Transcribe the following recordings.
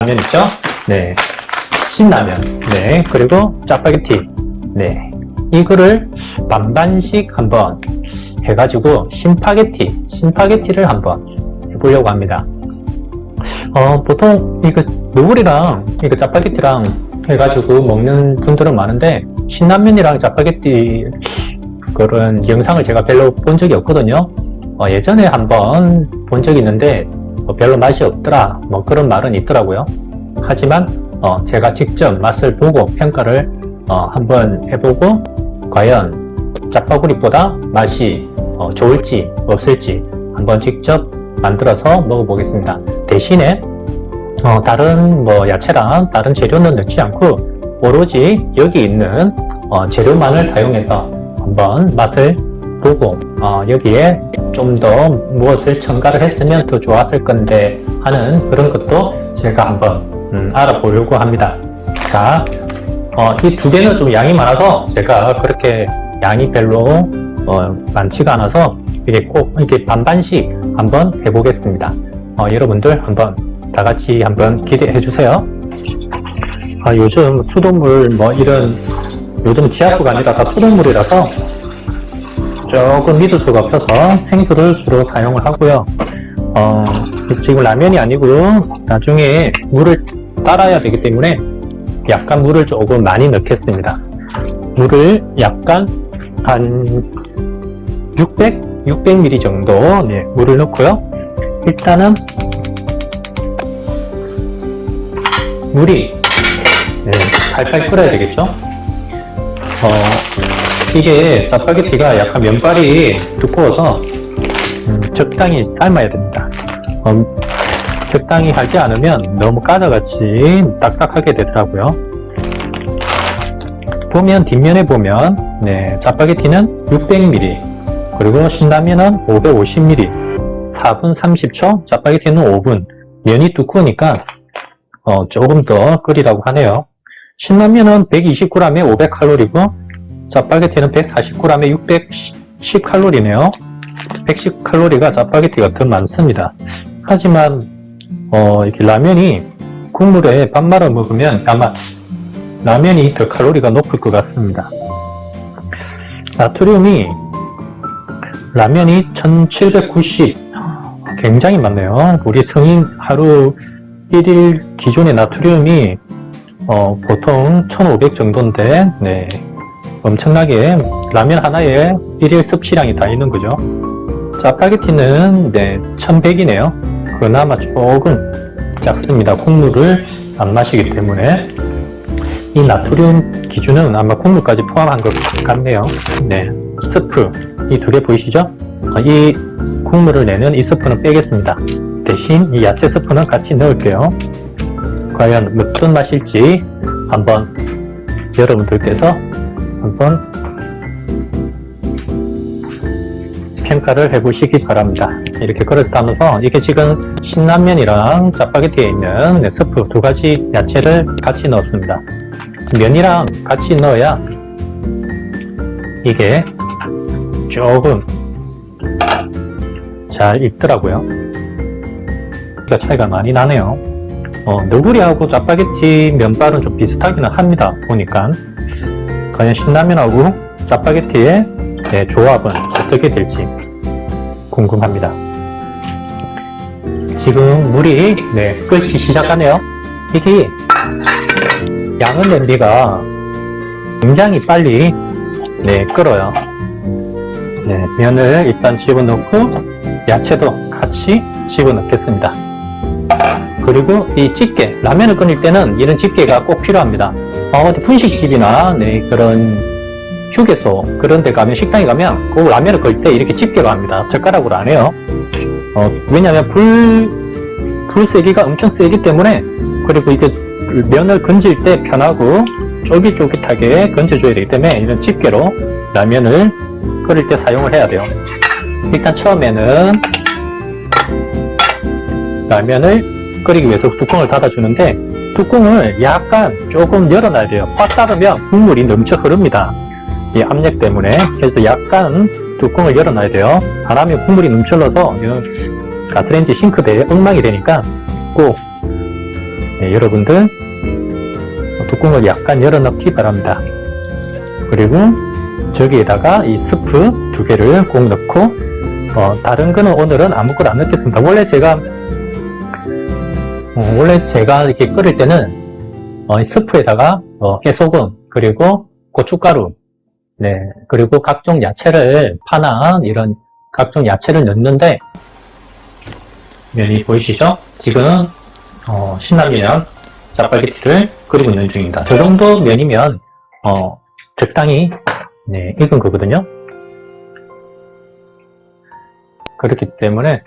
라면 있죠? 네. 신라면. 네. 그리고 짜파게티. 네. 이거를 반반씩 한번 해가지고 신파게티를 한번 해보려고 합니다. 보통 이거 너구리랑 이거 짜파게티랑 해가지고 먹는 분들은 많은데 신라면이랑 짜파게티 그런 영상을 제가 별로 본 적이 없거든요. 예전에 한번 본 적이 있는데 별로 맛이 없더라 뭐 그런 말은 있더라고요. 하지만 제가 직접 맛을 보고 평가를 한번 해보고 과연 짜파구리보다 맛이 좋을지 없을지 한번 직접 만들어서 먹어보겠습니다. 대신에 다른 뭐 야채랑 다른 재료는 넣지 않고 오로지 여기 있는 재료만을 사용해서 한번 맛을 보고 여기에 좀 더 무엇을 첨가를 했으면 더 좋았을 건데 하는 그런 것도 제가 한번 알아보려고 합니다. 자, 이 두 개는 좀 양이 많아서 제가 그렇게 양이 별로 많지가 않아서 이게 꼭 이렇게 반반씩 한번 해보겠습니다. 여러분들 한번 다 같이 한번 기대해 주세요. 요즘 수돗물 뭐 이런 요즘 지하수가 아니라 다 수돗물이라서 조금 믿을 수가 없어서 생수를 주로 사용을 하고요. 지금 라면이 아니고 나중에 물을 따라야 되기 때문에 약간 물을 조금 많이 넣겠습니다. 물을 약간 한 600ml 정도 물을 넣고요. 일단은 물이 팔팔 끓어야 되겠죠. 이게 짜파게티가 약간 면발이 두꺼워서 적당히 삶아야 됩니다. 적당히 하지 않으면 너무 가다같이 딱딱하게 되더라고요. 보면 뒷면에 보면 짜파게티는 600ml 그리고 신라면은 550ml 4분 30초 짜파게티는 5분 면이 두꺼우니까 조금 더 끓이라고 하네요. 신라면은 120g에 500칼로리고 짜파게티는 140g에 610칼로리네요. 110칼로리가 짜파게티가 더 많습니다. 하지만 이렇게 라면이 국물에 밥 말아 먹으면 아마 라면이 더 칼로리가 높을 것 같습니다. 나트륨이 라면이 1790 굉장히 많네요. 우리 성인 하루 1일 기준의 나트륨이 보통 1500 정도인데 엄청나게 라면 하나에 1일 섭취량이 다 있는 거죠. 짜파게티는 1100이네요. 그나마 조금 작습니다. 국물을 안 마시기 때문에 이 나트륨 기준은 아마 국물까지 포함한 것 같네요. 스프 이 두 개 보이시죠? 이 국물을 내는 이 스프는 빼겠습니다. 대신 이 야채 스프는 같이 넣을게요. 과연 어떤 맛일지 한번 여러분들께서 한번 평가를 해보시기 바랍니다. 이렇게 그릇 담아서 이게 지금 신라면이랑 짜파게티에 있는 스프 두 가지 야채를 같이 넣었습니다. 면이랑 같이 넣어야 이게 조금 잘 익더라고요. 차이가 많이 나네요. 너구리하고 짜파게티 면발은 좀 비슷하기는 합니다. 보니까 과연 신라면하고 짜파게티의 조합은 어떻게 될지 궁금합니다. 지금 물이 끓기 시작하네요. 이게 양은 냄비가 굉장히 빨리 끓어요. 면을 일단 집어넣고 야채도 같이 집어넣겠습니다. 그리고 이 집게, 라면을 끓일 때는 이런 집게가 꼭 필요합니다. 어디 분식집이나 그런 휴게소 그런 데 가면, 식당에 가면 그 라면을 끓일 때 이렇게 집게로 합니다. 젓가락으로 안 해요. 왜냐하면 불 세기가 엄청 세기 때문에, 그리고 이게 면을 건질 때 편하고 쫄깃쫄깃하게 건져줘야 되기 때문에 이런 집게로 라면을 끓일 때 사용을 해야 돼요. 일단 처음에는 라면을 끓이기 위해서 뚜껑을 닫아주는데 뚜껑을 약간 조금 열어놔야 돼요. 꽉 닫으면 국물이 넘쳐 흐릅니다. 이 압력 때문에. 그래서 약간 뚜껑을 열어놔야 돼요. 안 하면 국물이 넘쳐 흘러서 가스레인지 싱크대에 엉망이 되니까 꼭 네, 여러분들 뚜껑을 약간 열어넣기 바랍니다. 그리고 저기에다가 이 스프 2개를 꼭 넣고 다른 거는 오늘은 아무것도 안 넣겠습니다. 원래 제가 이렇게 끓일 때는 스프에다가 깨소금 그리고 고춧가루 그리고 각종 야채를 파나 이런 각종 야채를 넣는데 면이 보이시죠? 지금 신라면 짜파게티를 끓이고 있는 중입니다. 저 정도 면이면 적당히 익은 거거든요. 그렇기 때문에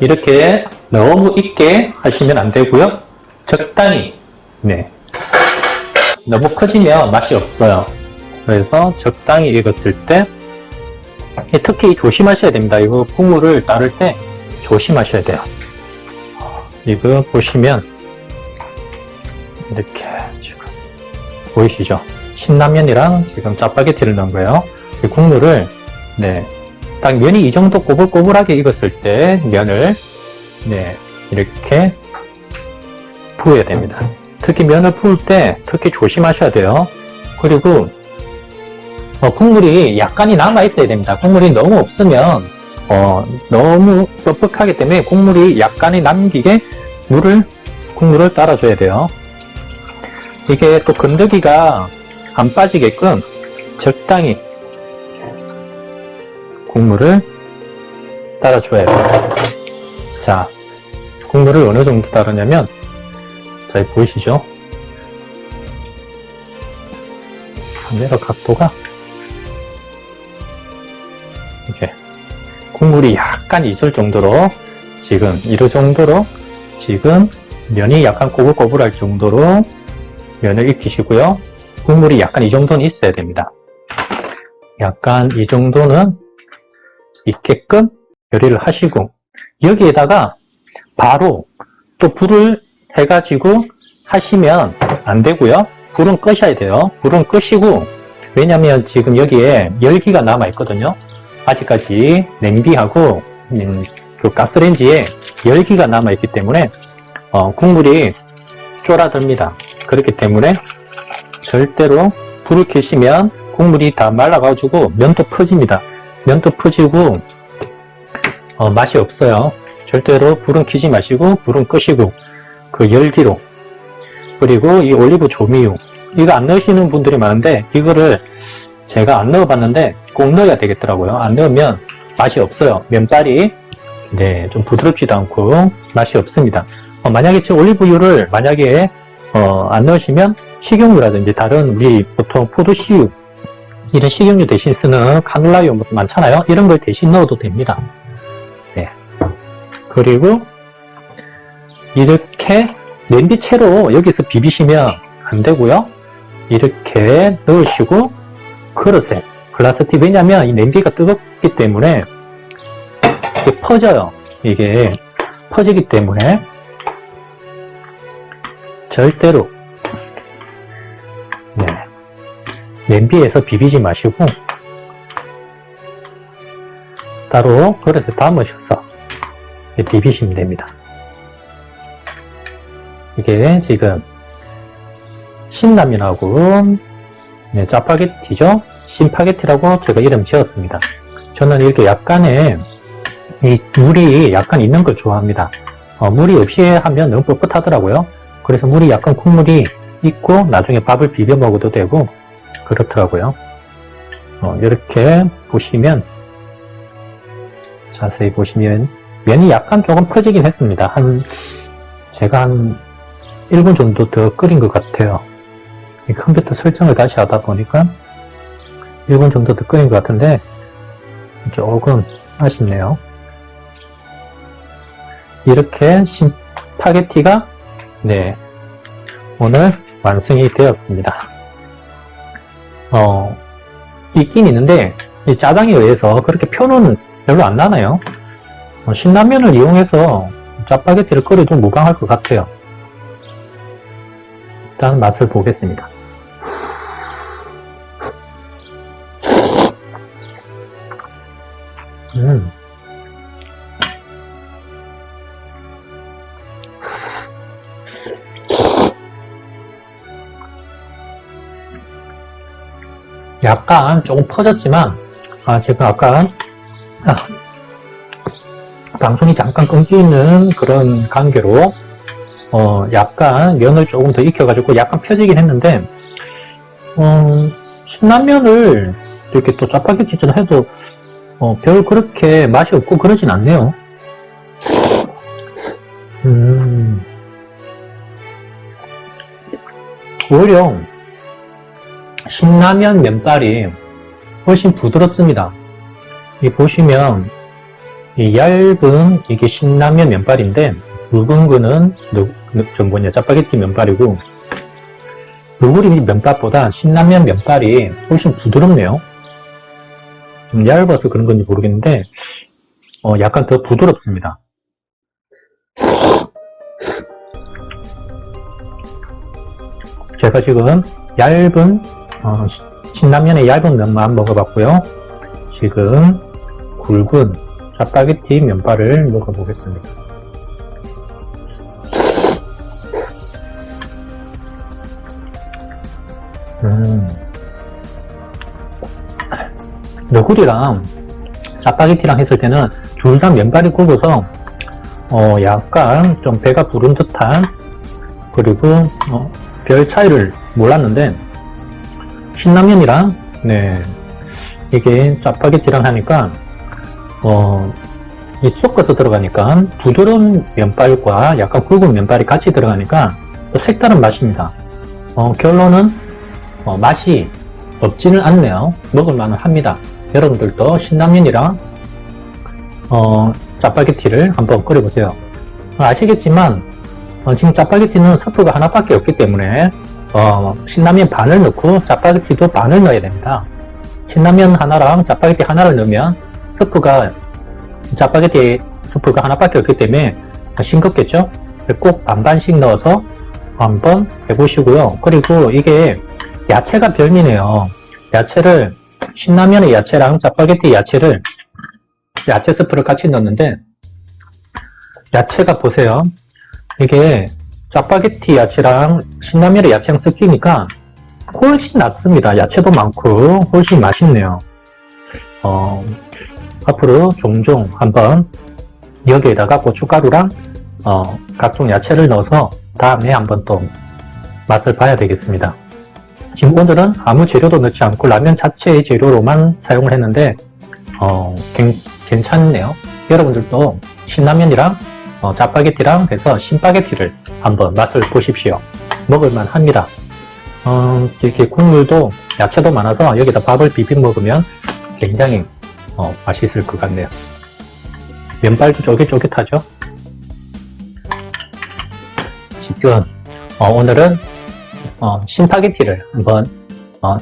이렇게 너무 익게 하시면 안 되고요. 적당히 너무 커지면 맛이 없어요. 그래서 적당히 익었을 때 특히 조심하셔야 됩니다. 이거 국물을 따를 때 조심하셔야 돼요. 이거 보시면 이렇게 지금 보이시죠? 신라면이랑 지금 짜파게티를 넣은 거예요. 이 국물을 딱 면이 이 정도 꼬불꼬불하게 익었을 때 면을 이렇게 부어야 됩니다. 특히 면을 부을 때 특히 조심하셔야 돼요. 그리고 국물이 약간이 남아 있어야 됩니다. 국물이 너무 없으면 너무 뻑뻑하기 때문에 국물이 약간이 남기게 국물을 따라줘야 돼요. 이게 또 건더기가 안 빠지게끔 적당히 국물을 따라줘야 돼요. 자, 국물을 어느 정도 따르냐면 자, 보이시죠? 카메라 각도가 이렇게 국물이 약간 잊을 정도로 지금 이럴 정도로 지금 면이 약간 꼬불꼬불할 정도로 면을 익히시고요. 국물이 약간 이 정도는 있어야 됩니다. 약간 이 정도는 있게끔 요리를 하시고 여기에다가 바로 또 불을 해가지고 하시면 안 되고요. 불은 끄셔야 돼요. 불은 끄시고 왜냐면 지금 여기에 열기가 남아 있거든요. 아직까지 냄비하고 그 가스레인지에 열기가 남아 있기 때문에 국물이 쫄아듭니다. 그렇기 때문에 절대로 불을 켜시면 국물이 다 말라가지고 면도 퍼집니다. 면도 퍼지고 맛이 없어요. 절대로 불은 켜지 마시고 불은 끄시고 그 열기로 그리고 이 올리브 조미유 이거 안 넣으시는 분들이 많은데 이거를 제가 안 넣어봤는데 꼭 넣어야 되겠더라고요. 안 넣으면 맛이 없어요. 면발이 좀 부드럽지도 않고 맛이 없습니다. 만약에 저 올리브유를 만약에 안 넣으시면 식용유라든지 다른 우리 보통 포도씨유 이런 식용유 대신 쓰는 카놀라유 많잖아요. 이런 걸 대신 넣어도 됩니다. 그리고 이렇게 냄비채로 여기서 비비시면 안 되고요. 이렇게 넣으시고 그릇에 글라스티 왜냐면 이 냄비가 뜨겁기 때문에 이게 퍼져요. 이게 퍼지기 때문에 절대로 냄비에서 비비지 마시고 따로 그릇에 담으셔서 비비시면 됩니다. 이게 지금 신라면하고 짜파게티죠. 신파게티라고 제가 이름 지었습니다. 저는 이렇게 약간의 이 물이 약간 있는 걸 좋아합니다. 물이 없이 하면 너무 뻣뻣하더라고요. 그래서 물이 약간 국물이 있고 나중에 밥을 비벼 먹어도 되고 그렇더라고요. 이렇게 보시면 자세히 보시면 면이 약간 조금 퍼지긴 했습니다. 제가 한 1분 정도 더 끓인 것 같아요. 이 컴퓨터 설정을 다시 하다 보니까 1분 정도 더 끓인 것 같은데 조금 아쉽네요. 이렇게 신파게티가 오늘 완성이 되었습니다. 있긴 있는데 이 짜장에 의해서 그렇게 표는 별로 안 나나요? 신라면을 이용해서 짜파게티를 끓여도 무방할 것 같아요. 일단 맛을 보겠습니다. 약간 조금 퍼졌지만, 제가 아까, 방송이 잠깐 끊기는 그런 관계로, 약간 면을 조금 더 익혀가지고 약간 펴지긴 했는데, 신라면을 이렇게 또 짜파게티처럼 해도, 별 그렇게 맛이 없고 그러진 않네요. 오히려 신라면 면발이 훨씬 부드럽습니다. 이 보시면 이 얇은 이게 신라면 면발인데 굵은 거는 짜파게티 면발이고 너구리 면발보다 신라면 면발이 훨씬 부드럽네요. 좀 얇아서 그런 건지 모르겠는데 약간 더 부드럽습니다. 제가 지금 얇은 신라면의 얇은 면만 먹어봤고요. 지금 굵은 짜파게티 면발을 먹어보겠습니다. 너구리랑 짜파게티랑 했을 때는 둘 다 면발이 굵어서 약간 좀 배가 부른 듯한 그리고 별 차이를 몰랐는데 신라면이랑 이게 짜파게티랑 하니까 이 섞어서 들어가니까 부드러운 면발과 약간 굵은 면발이 같이 들어가니까 또 색다른 맛입니다. 결론은 맛이 없지는 않네요. 먹을만은 합니다. 여러분들도 신라면이랑 짜파게티를 한번 끓여보세요. 아시겠지만 지금 짜파게티는 스프가 하나밖에 없기 때문에 신라면 반을 넣고 짜파게티도 반을 넣어야 됩니다. 신라면 하나랑 짜파게티 하나를 넣으면 짜파게티 스프가 하나밖에 없기 때문에 싱겁겠죠? 꼭 반반씩 넣어서 한번 해보시고요. 그리고 이게 야채가 별미네요. 신라면의 야채랑 짜파게티 야채를 야채 스프를 같이 넣었는데 야채가 보세요. 이게 짜파게티 야채랑 신라면의 야채랑 섞이니까 훨씬 낫습니다. 야채도 많고 훨씬 맛있네요. 앞으로 종종 한번 여기에다가 고춧가루랑 각종 야채를 넣어서 다음에 한번 또 맛을 봐야 되겠습니다. 지금 오늘은 아무 재료도 넣지 않고 라면 자체의 재료로만 사용을 했는데 괜찮네요. 여러분들도 신라면이랑 짜파게티랑 해서 신파게티를 한번 맛을 보십시오. 먹을만 합니다. 이렇게 국물도 야채도 많아서 여기다 밥을 비벼 먹으면 굉장히 맛있을 것 같네요. 면발도 쫄깃쫄깃하죠? 지금 오늘은 신파게티를 한번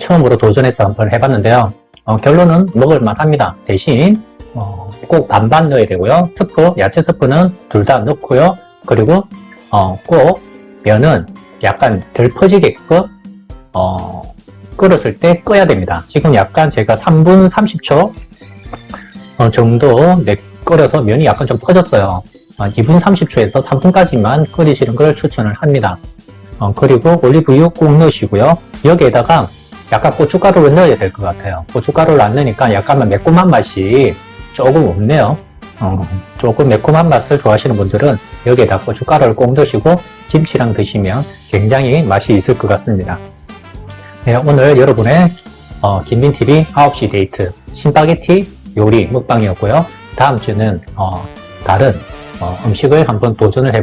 처음으로 도전해서 한번 해봤는데요. 결론은 먹을만 합니다. 대신 꼭 반반 넣어야 되고요. 야채 스프는 둘 다 넣고요. 그리고 꼭 면은 약간 덜 퍼지게끔 끓었을 때 꺼야 됩니다. 지금 약간 제가 3분 30초 정도 끓여서 면이 약간 좀 퍼졌어요. 2분 30초에서 3분까지만 끓이시는 걸 추천을 합니다. 그리고 올리브유 꼭 넣으시고요. 여기에다가 약간 고춧가루를 넣어야 될 것 같아요. 고춧가루를 안 넣으니까 약간 매콤한 맛이 조금 없네요. 조금 매콤한 맛을 좋아하시는 분들은 여기에다 고춧가루를 꼭 넣으시고 김치랑 드시면 굉장히 맛이 있을 것 같습니다. 네, 오늘 여러분의 김빈TV 9시 데이트 신파게티 요리 먹방이었고요. 다음 주는 다른 음식을 한번 도전을 해보겠습니다.